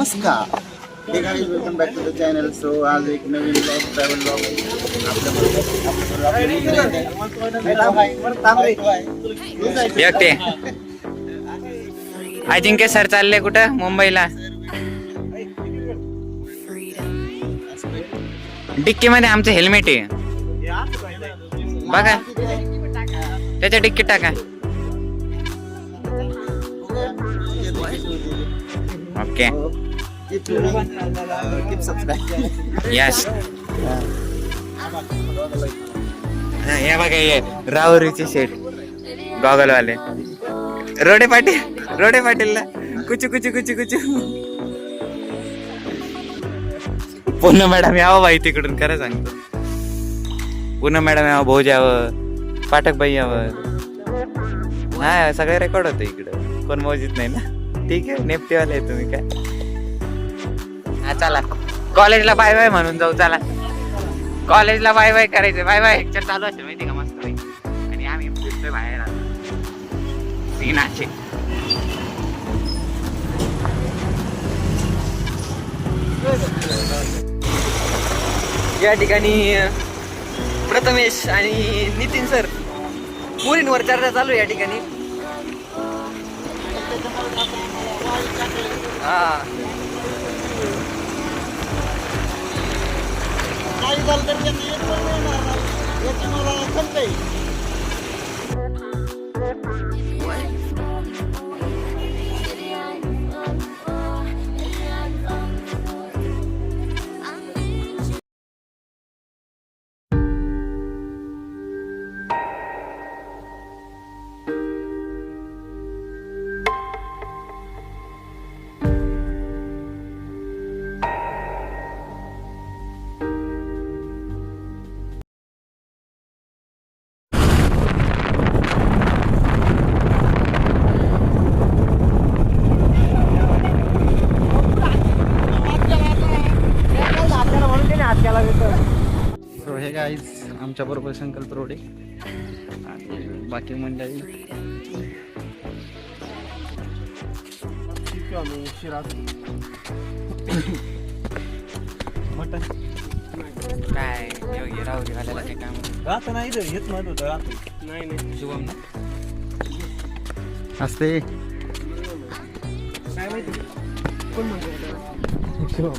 नमस्कार. Hey guys welcome back to the channel. So आज एक नवीन ब्लॉग, ट्रॅव्हल ब्लॉग एकटे अजिंक्य सर चालले कुठं? मुंबईला. डिक्की मध्ये आमचं हेल्मेट आहे बघा, त्याच्या डिक्कीत टाका. Okay yes. हे बघा, ये राहुरीचे शेट गॉगल वाले. रोडे पाटील कुचू कुचू कुचू कुचू. पुन्हा मॅडम यावं बाई तिकडून, खरं सांगतो. पुन्हा मॅडम यावं, भाऊज यावं, पाठक बाई यावं. हा सगळे रेकॉर्ड होतं इकडं, कोण मौजीत नाही ना. ठीक आहे, नेपटीवाले आहे तुम्ही काय. हा चला कॉलेजला बाय बाय म्हणून जाऊ. चला कॉलेजला बाय बाय करायचं. बाय बाय लेक्चर चालू असेल माहिती का, मस्त पैकी. आणि आम्ही फिरतोय बाहेर सीनाचे. या ठिकाणी प्रथमेश आणि नितीन सर मुलींवर चर्चा चालू आहे या ठिकाणी. हा काही झालं तर त्यांनी एक पण नाही मारणार, याची मला खंत आहे. सो हे गाईज आमच्या बरोबर संकल्प रोडे आणि बाकी मंडळी. मटन काय राहुरी वाल्याला काय काम राहत नाही, हेच म्हणत होतं राहतो. नाही शुभम ना असते काय माहिती कोण म्हणतो शुभम.